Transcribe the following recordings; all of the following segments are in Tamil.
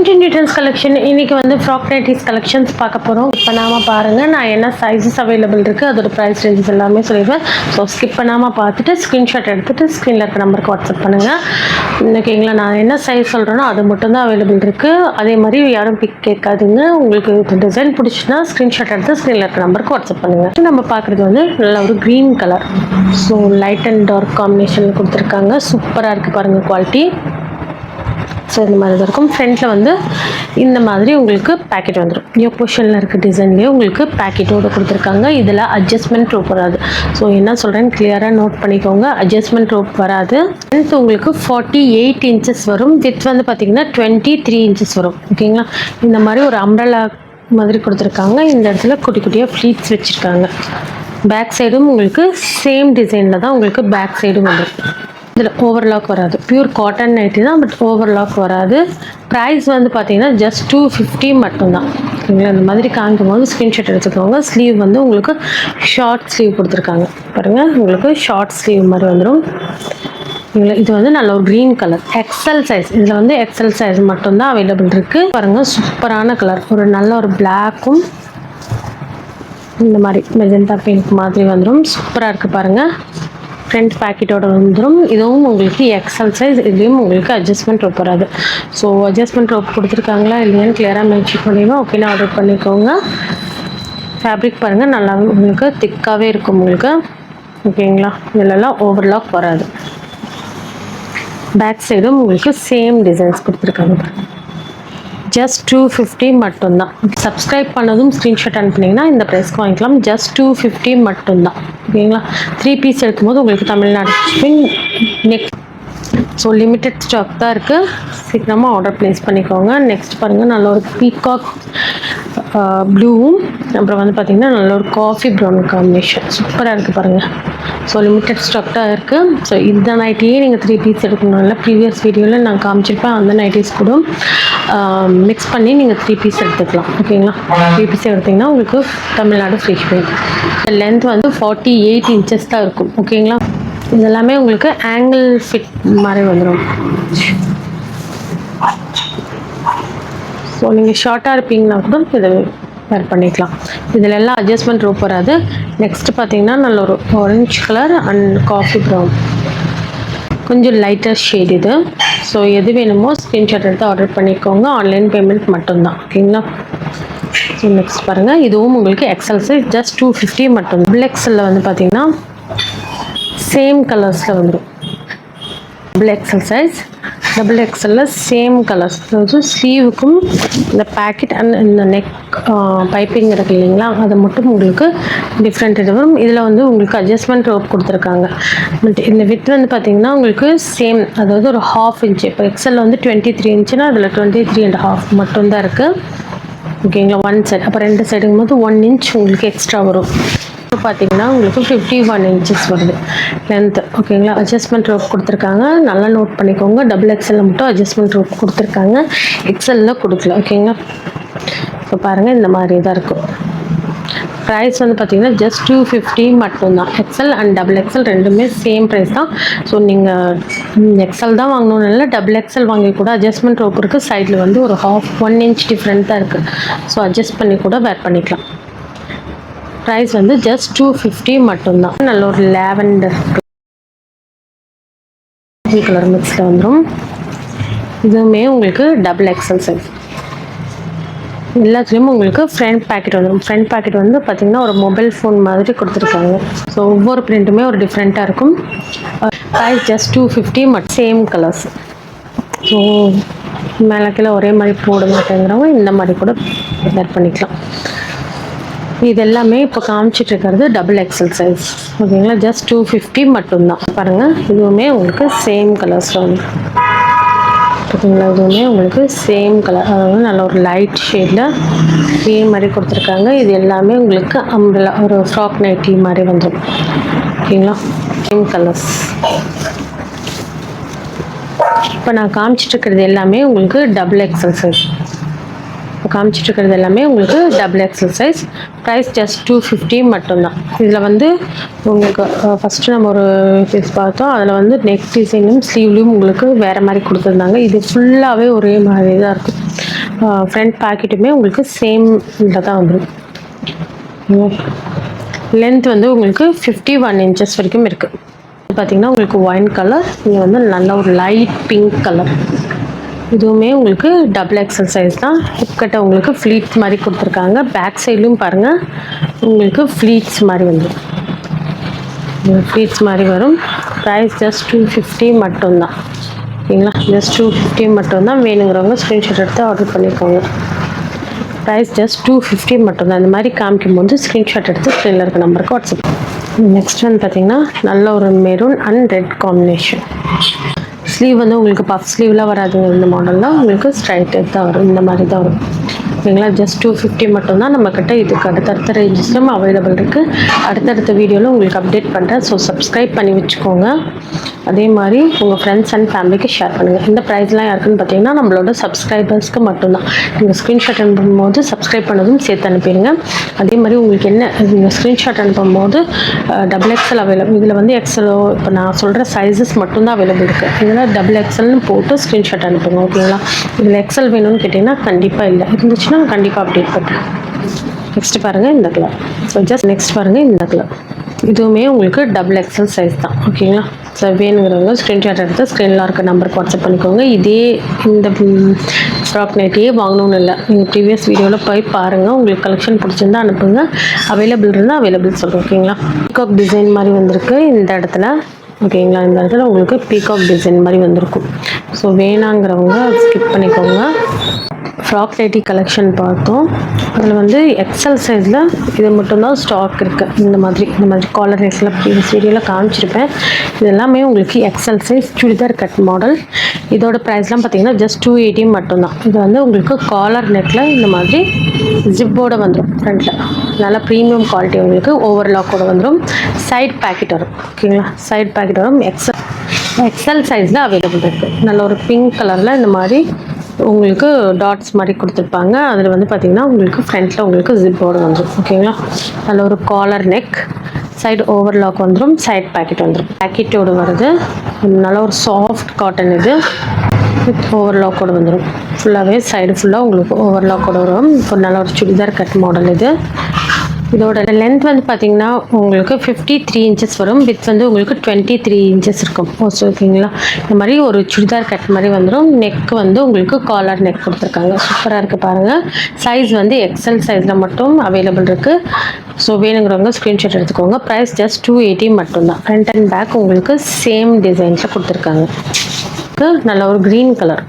Indian Details collection இன்னைக்கு வந்து ஃப்ராக் நைட்டிஸ் கலெக்ஷன்ஸ் பார்க்க போகிறோம். ஸ்கிப் பண்ணாமல் பாருங்கள். நான் என்ன சைஸஸ் அவைலபிள் இருக்குது, அதோட ப்ரைஸ் ரேஞ்சஸ் எல்லாமே சொல்லிடுவேன். ஸோ ஸ்கிப் பண்ணாமல் பார்த்துட்டு ஸ்க்ரீன்ஷாட் எடுத்துகிட்டு ஸ்க்ரீனில் இருக்க நம்பருக்கு வாட்ஸ்அப் பண்ணுங்கள். ஓகேங்களா, நான் என்ன சைஸ் சொல்கிறேனோ அது மட்டும்தான் அவைலபிள் இருக்குது. அதே மாதிரி யாரும் பிக் கேட்காதுங்க. உங்களுக்கு டிசைன் பிடிச்சின்னா ஸ்க்ரீன்ஷாட் எடுத்து ஸ்க்ரீனில் இருக்க நம்பருக்கு வாட்ஸ்அப் பண்ணுங்கள். நம்ம பார்க்குறது வந்து நல்ல ஒரு green colour. So light and dark combination கொடுத்துருக்காங்க. சூப்பராக இருக்குது பாருங்கள் குவாலிட்டி. ஸோ இந்த மாதிரி தான் இருக்கும். ஃப்ரண்ட்டில் வந்து இந்த மாதிரி உங்களுக்கு பேக்கெட் வந்துடும். நியூ பொசிஷனில் இருக்க டிசைன்லேயே உங்களுக்கு பேக்கெட்டோடு கொடுத்துருக்காங்க. இதில் அட்ஜஸ்ட்மெண்ட் ரோப் வராது. ஸோ என்ன சொல்கிறேன்னு கிளியராக நோட் பண்ணிக்கோங்க. அட்ஜஸ்ட்மெண்ட் ரோப் வராது. லென்த் உங்களுக்கு 48 இன்ச்சஸ் வரும். வித் வந்து பார்த்திங்கன்னா 23 இன்ச்சஸ் வரும். ஓகேங்களா, இந்த மாதிரி ஒரு அம்ப்ரெல்லா மாதிரி கொடுத்துருக்காங்க. இந்த இடத்துல குட்டி குட்டியாக ஃப்ளீட்ஸ் வச்சுருக்காங்க. பேக் சைடும் உங்களுக்கு சேம் டிசைனில் தான் உங்களுக்கு பேக் சைடும் வந்துடும். இதில் ஓவர்லாக் வராது. பியூர் காட்டன் நைட்டி தான், பட் ஓவர்லாக் வராது. ப்ரைஸ் வந்து பார்த்தீங்கன்னா ஜஸ்ட் 250 மட்டும்தான். ஓகேங்களா, இந்த மாதிரி காமிக்கும் போது ஸ்க்ரீன்ஷாட் எடுத்துக்கோங்க. ஸ்லீவ் வந்து உங்களுக்கு ஷார்ட் ஸ்லீவ் கொடுத்துருக்காங்க பாருங்கள். உங்களுக்கு ஷார்ட் ஸ்லீவ் மாதிரி வந்துடும். இது வந்து நல்ல ஒரு க்ரீன் கலர் எக்ஸல் சைஸ். இதில் வந்து எக்ஸல் சைஸ் மட்டும்தான் அவைலபிள் இருக்குது. பாருங்கள், சூப்பரான கலர். ஒரு நல்ல ஒரு பிளாக்கும் இந்த மாதிரி மெஜந்தா பிங்க் மாதிரி வந்துடும். சூப்பராக இருக்குது பாருங்கள். ஃப்ரண்ட் பேக்கெட்டோட வந்துடும். இதுவும் உங்களுக்கு எக்ஸல் சைஸ். இதுலேயும் உங்களுக்கு அட்ஜஸ்ட்மெண்ட் ரோப் வராது. ஸோ அட்ஜஸ்ட்மெண்ட் ரோப் கொடுத்துருக்காங்களா இல்லையான்னு கிளியராக மென்ஷன் பண்ணிடுவோம். ஓகேனா ஆர்டர் பண்ணிக்கோங்க. ஃபேப்ரிக் பாருங்கள், நல்லா உங்களுக்கு திக்காகவே இருக்கும் உங்களுக்கு. ஓகேங்களா, இதிலெல்லாம் ஓவர்லாக் வராது. பேக் சைடும் உங்களுக்கு சேம் டிசைன்ஸ் கொடுத்துருக்காங்க. ஜஸ்ட் 250 மட்டும்தான். சப்ஸ்கிரைப் பண்ணதும் ஸ்க்ரீன்ஷாட் அனுப்புனீங்கன்னா இந்த ப்ரைஸ்க்கு வாங்கிக்கலாம். ஜஸ்ட் 250 மட்டும்தான். ஓகேங்களா, 3 பீஸ் எடுக்கும்போது உங்களுக்கு Tamil Nadu shipping. Next so limited stock தான் இருக்குது. சீக்கிரமாக ஆர்டர் ப்ளேஸ் பண்ணிக்கோங்க. நெக்ஸ்ட் பாருங்கள், நல்ல ஒரு பீகாக் ப்ளூவும் அப்புறம் வந்து பார்த்திங்கன்னா நல்ல ஒரு காஃபி ப்ரௌன் காம்பினேஷன். சூப்பராக இருக்குது பாருங்கள். ஸோ லிமிட்டட் ஸ்டாக் தான் இருக்குது. ஸோ இந்த நைட்டியே நீங்கள் 3 பீஸ் எடுக்கணும்ல, ப்ரீவியஸ் வீடியோவில் நான் காமிச்சிருப்பேன். அந்த நைட்டிஸ் கூட மிக்ஸ் பண்ணி நீங்கள் 3 பீஸ் எடுத்துக்கலாம். ஓகேங்களா, 3 பீஸ் எடுத்திங்கன்னா உங்களுக்கு தமிழ்நாடு ஃப்ரீ ஷிப்பிங். லென்த் வந்து 48 இன்ச்சஸ் தான் இருக்கும். ஓகேங்களா, இதெல்லாமே உங்களுக்கு ஆங்கிள் ஃபிட் மாதிரி வந்துடும். ஸோ நீங்கள் ஷார்ட்டாக இருப்பீங்கன்னா கூட இதை வேர் பண்ணிக்கலாம். இதில் எல்லாம் அட்ஜஸ்ட்மெண்ட் ரோப் வராது. நெக்ஸ்ட் பார்த்தீங்கன்னா நல்ல ஒரு orange colour and coffee brown, கொஞ்சம் லைட்டர் ஷேட் இது. ஸோ எது வேணுமோ ஸ்க்ரீன்ஷாட் எடுத்து ஆர்டர் பண்ணிக்கோங்க. ஆன்லைன் பேமெண்ட் மட்டும்தான். ஓகேங்களா, ஸோ நெக்ஸ்ட் பாருங்கள், இதுவும் உங்களுக்கு எக்ஸல் சைஸ். ஜஸ்ட் 250 மட்டும். டபுள் எக்ஸலில் வந்து பார்த்தீங்கன்னா சேம் கலர்ஸில் வந்துடும். டபுள் எக்ஸல் சைஸ், டபுள் எக்ஸலில் சேம் கலர்ஸ். அதாவது ஸ்லீவுக்கும் இந்த பேக்கெட் அண்ட் இந்த நெக் பைப்பிங் இருக்குது இல்லைங்களா, அதை மட்டும் உங்களுக்கு டிஃப்ரெண்ட் இது வரும். இதில் வந்து உங்களுக்கு அட்ஜஸ்ட்மெண்ட் ரோப் கொடுத்துருக்காங்க. பட் இந்த வித் வந்து பார்த்திங்கன்னா உங்களுக்கு சேம், அதாவது ஒரு 1/2 இன்ச்சு. இப்போ எக்ஸலில் வந்து 23 இன்ச்சுனா அதில் 23.5 மட்டும்தான் இருக்குது. ஓகேங்களா, ஒன் சைட். அப்போ 2 சைடுங்கும் போது 1 இன்ச் உங்களுக்கு எக்ஸ்ட்ரா வரும். இப்போ பார்த்தீங்கன்னா உங்களுக்கு 51 இன்ச்சஸ் வருது லென்த்து. ஓகேங்களா, அட்ஜஸ்ட்மெண்ட் ரோப் கொடுத்துருக்காங்க. நல்லா நோட் பண்ணிக்கோங்க. டபுள் எக்ஸலில் மட்டும் அட்ஜஸ்ட்மெண்ட் ரோப் கொடுத்துருக்காங்க, எக்ஸலில் கொடுக்கல. ஓகேங்களா, இப்போ பாருங்கள் இந்த மாதிரி தான் இருக்கும். ப்ரைஸ் வந்து பார்த்திங்கன்னா ஜஸ்ட் 250 மட்டும்தான். எக்ஸல் அண்ட் டபுள் எக்ஸல் ரெண்டுமே சேம் ப்ரைஸ் தான். ஸோ நீங்கள் எக்ஸல் தான் வாங்கணும்னு இல்லை, டபுள் எக்ஸல் வாங்கி கூட அட்ஜஸ்ட்மெண்ட் ரோப் இருக்குது. சைடில் வந்து ஒரு 1 இன்ச் டிஃப்ரெண்ட் தான் இருக்குது. ஸோ அட்ஜஸ்ட் பண்ணி கூட வேர் பண்ணிக்கலாம். ப்ரைஸ் வந்து ஜஸ்ட் 250 மட்டும்தான். நல்ல ஒரு லேவெண்டர் கலர் மிக்ஸில் வந்துடும். இதுவுமே உங்களுக்கு டபுள் எக்ஸல் சைஸ். எல்லாத்துலேயும் உங்களுக்கு ஃப்ரண்ட் பேக்கெட் வந்துடும். ஃப்ரண்ட் பேக்கெட் வந்து பார்த்திங்கன்னா ஒரு மொபைல் ஃபோன் மாதிரி கொடுத்துருக்காங்க. ஸோ ஒவ்வொரு பிரிண்ட்டுமே ஒரு டிஃப்ரெண்ட்டாக இருக்கும். ப்ரைஸ் ஜஸ்ட் 250 மட்டும். Same colours. ஸோ மேலே கீழே ஒரே மாதிரி போட மாட்டேங்கிறவங்க இந்த மாதிரி கூட வேர் பண்ணிக்கலாம். இது எல்லாமே இப்போ காமிச்சிட்டு இருக்கிறது டபுள் எக்ஸல் சைஸ். ஓகேங்களா, ஜஸ்ட் 250 மட்டும்தான். பாருங்கள், இதுவுமே உங்களுக்கு சேம் கலர்ஸில் வந்து. ஓகேங்களா, இதுவுமே உங்களுக்கு சேம் கலர், அதாவது நல்ல ஒரு லைட் ஷேடில் இதே மாதிரி கொடுத்துருக்காங்க. இது எல்லாமே உங்களுக்கு அம்ப்ரெல்லா ஒரு ஃப்ராக் நைட்டி மாதிரி வந்துடும். ஓகேங்களா, சேம் கலர்ஸ். இப்போ நான் காமிச்சிட்டு இருக்கிறது எல்லாமே உங்களுக்கு டபுள் எக்ஸல் சைஸ். காமிச்சிட்டு இருக்கிறது எல்லாமே உங்களுக்கு double XL size. Price just 250 மட்டும்தான். இதில் வந்து உங்களுக்கு ஃபஸ்ட்டு நம்ம ஒரு பீஸ் பார்த்தோம். அதில் வந்து நெக் டிசைனும் ஸ்லீவ்லையும் உங்களுக்கு வேறு மாதிரி கொடுத்துருந்தாங்க. இது ஃபுல்லாகவே ஒரே மாதிரி தான் இருக்கும். ஃப்ரண்ட் பாக்கெட்டுமே உங்களுக்கு சேம் இதில் தான் வந்துடும். லென்த் வந்து உங்களுக்கு 51 இன்ச்சஸ் வரைக்கும் இருக்குது. பார்த்தீங்கன்னா உங்களுக்கு ஒயின் கலர், இங்கே வந்து நல்ல ஒரு லைட் பிங்க் கலர். இதுவுமே உங்களுக்கு டபுள் எக்ஸல் சைஸ் தான். ஹிப்கட்டை உங்களுக்கு ஃப்ளீட்ஸ் மாதிரி கொடுத்துருக்காங்க. பேக் சைட்லையும் பாருங்கள் உங்களுக்கு ஃப்ளீட்ஸ் மாதிரி வந்துடும். ஃப்ளீட்ஸ் மாதிரி வரும். ப்ரைஸ் ஜஸ்ட் 250 மட்டும்தான். ஓகேங்களா, ஜஸ்ட் 250 மட்டும்தான். வேணுங்கிறவங்க ஸ்க்ரீன்ஷாட் எடுத்து ஆர்டர் பண்ணிக்கோங்க. ப்ரைஸ் ஜஸ்ட் 250 மட்டும்தான். இந்த மாதிரி காமிக்கும் போது ஸ்க்ரீன்ஷாட் எடுத்து ஸ்க்ரீனில் இருக்க நம்பருக்கு வாட்ஸ்அப். நெக்ஸ்ட் வந்து பார்த்தீங்கன்னா நல்ல ஒரு maroon and red combination. Sleeve வந்து உங்களுக்கு பஃப் ஸ்லீவ்லாம் வராதுங்க. இந்த மாடலில் உங்களுக்கு ஸ்ட்ரைட் தான் வரும். இந்த மாதிரி தான் வரும். ஓகேங்களா, ஜஸ்ட் 250 மட்டும்தான். நம்மக்கிட்ட இதுக்கு அடுத்தடுத்த ரேஞ்சஸ்லும் அவைலபிள் இருக்குது. அடுத்தடுத்த வீடியோவில் உங்களுக்கு அப்டேட் பண்ணுறேன். ஸோ சப்ஸ்கிரைப் பண்ணி வச்சுக்கோங்க. அதே மாதிரி உங்கள் ஃப்ரெண்ட்ஸ் அண்ட் ஃபேமிலிக்கு ஷேர் பண்ணுங்கள். இந்த ப்ரைஸ்லாம் யாருக்குன்னு பார்த்தீங்கன்னா நம்மளோட சப்ஸ்கிரைபர்ஸ்க்கு மட்டும்தான். நீங்கள் ஸ்க்ரீன்ஷாட் அனுப்பும்போது சப்ஸ்கிரைப் பண்ணதும் சேர்த்து அனுப்பிடுங்க. அதே மாதிரி உங்களுக்கு என்ன நீங்கள் ஸ்க்ரீன்ஷாட் அனுப்பும்போது டபுள் எக்ஸல் அவைலபிள். இதில் வந்து எக்ஸலோ இப்போ நான் சொல்கிற சைஸஸ் மட்டும்தான் அவைலபிள் இருக்குது. இதில் டபுள் எக்ஸல்னு போட்டு ஸ்க்ரீன்ஷாட் அனுப்புங்க. ஓகேங்களா, இதில் எக்ஸல் வேணும்னு கேட்டிங்கன்னா கண்டிப்பாக இல்லை, இருந்துச்சுன்னா கண்டிப்பாக அப்டேட் பண்ணுறேன். நெக்ஸ்ட் பாருங்கள் இந்த கலர். ஸோ ஜஸ்ட் நெக்ஸ்ட் பாருங்கள் இந்த கலர். இதுவுமே உங்களுக்கு டபுள் எக்ஸல் சைஸ் தான். ஓகேங்களா, ஸோ வேணுங்கிறவங்க ஸ்க்ரீன்ஷாட் எடுத்து ஸ்க்ரீனில் இருக்க நம்பருக்கு வாட்ஸ்அப் பண்ணிக்கோங்க. இதே இந்த ஃப்ராக் நைட்டியே வாங்கணும்னு இல்லை, நீங்கள் ப்ரீவியஸ் வீடியோவில் போய் பாருங்கள். உங்களுக்கு கலெக்ஷன் பிடிச்சிருந்தா அனுப்புங்க. அவைலபிள் இருந்தால் அவைலபிள் சொல்கிறேன். ஓகேங்களா, பீகாக் டிசைன் மாதிரி வந்திருக்கு இந்த இடத்துல. ஓகேங்களா, இந்த இடத்துல உங்களுக்கு பீகாக் டிசைன் மாதிரி வந்திருக்கும். ஸோ வேணாங்கிறவங்க ஸ்கிப் பண்ணிக்கோங்க. ஃப்ராக் நைட்டி கலெக்ஷன் பார்த்தோம். அதில் வந்து எக்ஸல் சைஸில் இது மட்டும்தான் ஸ்டாக் இருக்குது. இந்த மாதிரி காலர் நெக்கில் ப்ரீவியஸ் வீடியோவில் காமிச்சிருப்பேன். இது எல்லாமே உங்களுக்கு XL size churidar cut model. இதோட ப்ரைஸ்லாம் பார்த்தீங்கன்னா ஜஸ்ட் 280 மட்டும்தான். இது வந்து உங்களுக்கு காலர் நெக்கில் இந்த மாதிரி ஜிப்போடு வந்துடும். ஃப்ரண்ட்டில் நல்லா ப்ரீமியம் குவாலிட்டி. உங்களுக்கு ஓவர்லாக்கோட வந்துடும். சைட் பேக்கெட் வரும். ஓகேங்களா, சைட் பேக்கெட் வரும். எக்ஸல் சைஸில் அவைலபிள் இருக்குது. நல்ல ஒரு பிங்க் கலரில் இந்த மாதிரி உங்களுக்கு டாட்ஸ் மாதிரி கொடுத்துருப்பாங்க. அதில் வந்து பார்த்திங்கன்னா உங்களுக்கு ஃப்ரண்ட்டில் உங்களுக்கு ஜிப்போடு வந்துடும். ஓகேங்களா, நல்ல ஒரு காலர் நெக், சைடு ஓவர்லாக் வந்துடும், சைட் பேக்கெட் வந்துடும். பேக்கெட்டோடு வருது. நல்ல ஒரு சாஃப்ட் காட்டன். இது வித் ஓவர்லாக்கோடு வந்துடும். ஃபுல்லாகவே சைடு ஃபுல்லாக உங்களுக்கு ஓவர்லாக்கோடு வரும். இப்போ நல்ல ஒரு சுடிதார் கட் மாடல். இதோட லென்த் வந்து பார்த்தீங்கன்னா உங்களுக்கு 53 இன்ச்சஸ் வரும். வித் வந்து உங்களுக்கு 23 இன்ச்சஸ் இருக்கும். ஓகேங்களா, இந்த மாதிரி ஒரு சுடிதார் கட் மாதிரி வந்துடும். நெக் வந்து உங்களுக்கு காலர் நெக் கொடுத்துருக்காங்க. சூப்பராக இருக்குது பாருங்கள். சைஸ் வந்து எக்ஸல் சைஸில் மட்டும் அவைலபிள் இருக்குது. ஸோ வேணுங்கிறவங்க ஸ்க்ரீன்ஷாட் எடுத்துக்கோங்க. ப்ரைஸ் ஜஸ்ட் 280 மட்டும்தான். ஃப்ரண்ட் அண்ட் பேக் உங்களுக்கு சேம் டிசைன்ஸில் கொடுத்துருக்காங்க. நல்ல ஒரு க்ரீன் கலர்.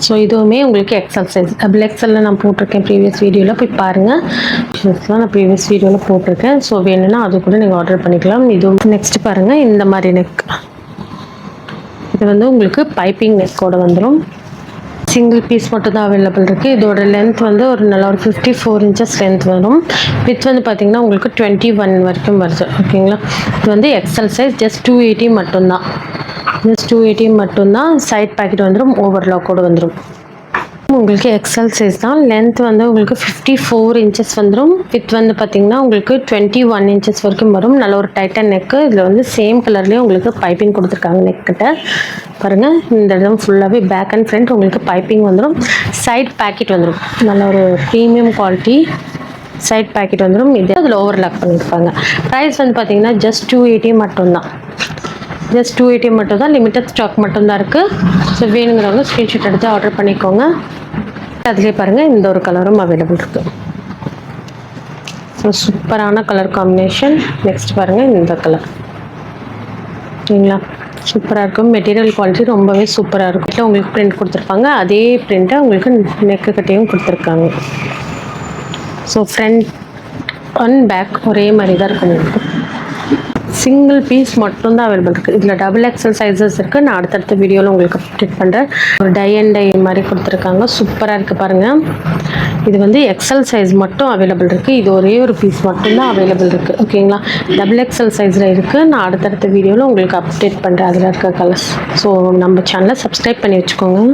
ஸோ இதுவுமே உங்களுக்கு எக்ஸல் சைஸ். டபுள் எக்ஸலில் நான் போட்டிருக்கேன் ப்ரீவியஸ் வீடியோவில், போய் பாருங்கள். நான் ப்ரீவியஸ் வீடியோவில் போட்டிருக்கேன். ஸோ வேணும்னா அது கூட நீங்கள் ஆர்டர் பண்ணிக்கலாம். இதுவும் நெக்ஸ்ட் பாருங்கள் இந்த மாதிரி நெக். இது வந்து உங்களுக்கு பைப்பிங் நெக்கோட வந்துடும். சிங்கிள் பீஸ் மட்டும் தான் அவைலபிள் இருக்குது. இதோட லென்த் வந்து ஒரு நல்ல ஒரு 54 இன்ச்சஸ் லென்த் வரும். வித் வந்து பார்த்திங்கன்னா உங்களுக்கு 21 வரைக்கும் வருது. ஓகேங்களா, இது வந்து எக்ஸல் சைஸ். ஜஸ்ட் 280 மட்டும்தான். ஜஸ்ட் 280 மட்டும்தான். சைட் பேக்கெட் வந்துடும். ஓவர்லாக்கோடு வந்துடும். உங்களுக்கு எக்ஸல் சைஸ் தான். லென்த் வந்து உங்களுக்கு 54 இன்ச்சஸ் வந்துடும். வித் வந்து பார்த்திங்கன்னா உங்களுக்கு 21 இன்ச்சஸ் வரைக்கும் வரும். நல்ல ஒரு டைட்டன் நெக்கு. இதில் வந்து சேம் கலர்லேயே உங்களுக்கு பைப்பிங் கொடுத்துருக்காங்க நெக்கிட்ட பாருங்கள். இந்த இடம் ஃபுல்லாகவே பேக் அண்ட் ஃப்ரண்ட் உங்களுக்கு பைப்பிங் வந்துடும். சைட் பேக்கெட் வந்துடும். நல்ல ஒரு ப்ரீமியம் குவாலிட்டி சைட் பேக்கெட் வந்துடும். இது அதில் ஓவர்லாக் பண்ணியிருப்பாங்க. ப்ரைஸ் வந்து பார்த்திங்கன்னா ஜஸ்ட் 280 மட்டும்தான். ஜஸ்ட் 280 மட்டும் தான். லிமிட்டட் ஸ்டாக் மட்டும்தான் இருக்குது. ஸோ வேணுங்கிறவங்க ஸ்க்ரீன்ஷாட் எடுத்து ஆர்டர் பண்ணிக்கோங்க. அதிலே பாருங்கள் இந்த ஒரு கலரும் அவைலபிள் இருக்குது. ஸோ சூப்பரான கலர் காம்பினேஷன். நெக்ஸ்ட் பாருங்கள் இந்த கலர். சரிங்களா, சூப்பராக இருக்கும். மெட்டீரியல் குவாலிட்டி ரொம்பவே சூப்பராக இருக்கும். இதில் உங்களுக்கு பிரிண்ட் கொடுத்துருப்பாங்க. அதே பிரிண்ட்டை உங்களுக்கு நெக்கு கட்டையும் கொடுத்துருக்காங்க. ஸோ ஃப்ரண்ட் அண்ட் பேக் ஒரே மாதிரி தான் இருக்கும். உங்களுக்கு சிங்கிள் பீஸ் மட்டும்தான் அவைலபிள் இருக்குது. இதில் டபுள் எக்ஸல் சைஸஸ் இருக்குது. நான் அடுத்தடுத்த வீடியோவில் உங்களுக்கு அப்டேட் பண்ணுறேன். ஒரு டை அண்ட் டை மாதிரி கொடுத்துருக்காங்க. சூப்பராக இருக்குது பாருங்கள். இது வந்து எக்ஸல் சைஸ் மட்டும் அவைலபிள் இருக்குது. இது ஒரே ஒரு பீஸ் மட்டும்தான் அவைலபிள் இருக்குது. ஓகேங்களா, டபுள் எக்ஸல் சைஸில் இருக்குது. நான் அடுத்தடுத்த வீடியோவில் உங்களுக்கு அப்டேட் பண்ணுறேன் அதில் இருக்க கலர்ஸ். ஸோ நம்ம சேனலை சப்ஸ்கிரைப் பண்ணி வச்சுக்கோங்க.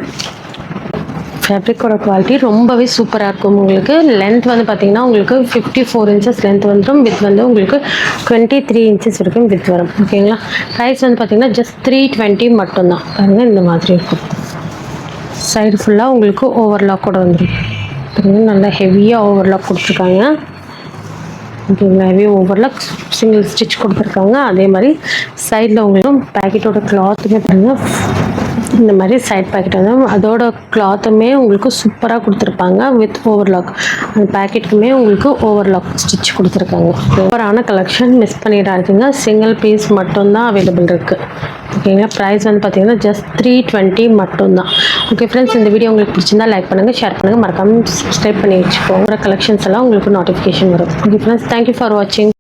ஃபேப்ரிக்கோட குவாலிட்டி ரொம்பவே சூப்பராக இருக்கும். உங்களுக்கு லென்த் வந்து பார்த்திங்கன்னா உங்களுக்கு 54 இன்ச்சஸ் லென்த் வந்துடும். வித் வந்து உங்களுக்கு 23 இன்ச்சஸ் வரைக்கும் வித் வரும். ஓகேங்களா, ப்ரைஸ் வந்து பார்த்திங்கன்னா ஜஸ்ட் 320 மட்டும்தான். பாருங்கள் இந்த மாதிரி இருக்கும். சைடு ஃபுல்லாக உங்களுக்கு ஓவர்லாக் கூட வந்துடும். நல்லா ஹெவியாக ஓவர்லாக் கொடுத்துருக்காங்க. ஓகேங்களா, ஹெவி ஓவர்லாக் சிங்கிள் ஸ்டிச் கொடுத்துருக்காங்க. அதே மாதிரி சைடில் உங்களுக்கு பேக்கெட்டோட கிளாத்துமே பாருங்கள், இந்த மாதிரி சைட் பேக்கெட் வந்து அதோட கிளாத்துமே உங்களுக்கு சூப்பராக கொடுத்துருப்பாங்க வித் ஓவர்லாக். அந்த பேக்கெட்டுக்குமே உங்களுக்கு ஓவர்லாக் ஸ்டிச் கொடுத்துருக்காங்க. சூப்பரான கலெக்ஷன், மிஸ் பண்ணிடாதீங்க. சிங்கிள் பீஸ் மட்டும்தான் அவைலபிள் இருக்குது. ஓகேங்களா, ப்ரைஸ் வந்து பார்த்தீங்கன்னா ஜஸ்ட் 320 மட்டும்தான். ஓகே ஃப்ரெண்ட்ஸ், இந்த வீடியோ உங்களுக்கு பிடிச்சிருந்தா லைக் பண்ணுங்கள், ஷேர் பண்ணுங்கள், மறக்காமல் சப்ஸ்கிரைப் பண்ணி வச்சுக்கோங்க. கலெக்ஷன்ஸ் எல்லாம் உங்களுக்கு நோட்டிஃபிகேஷன் வரும். ஓகே ஃப்ரெண்ட்ஸ், தேங்க்யூ ஃபார் வாட்சிங்.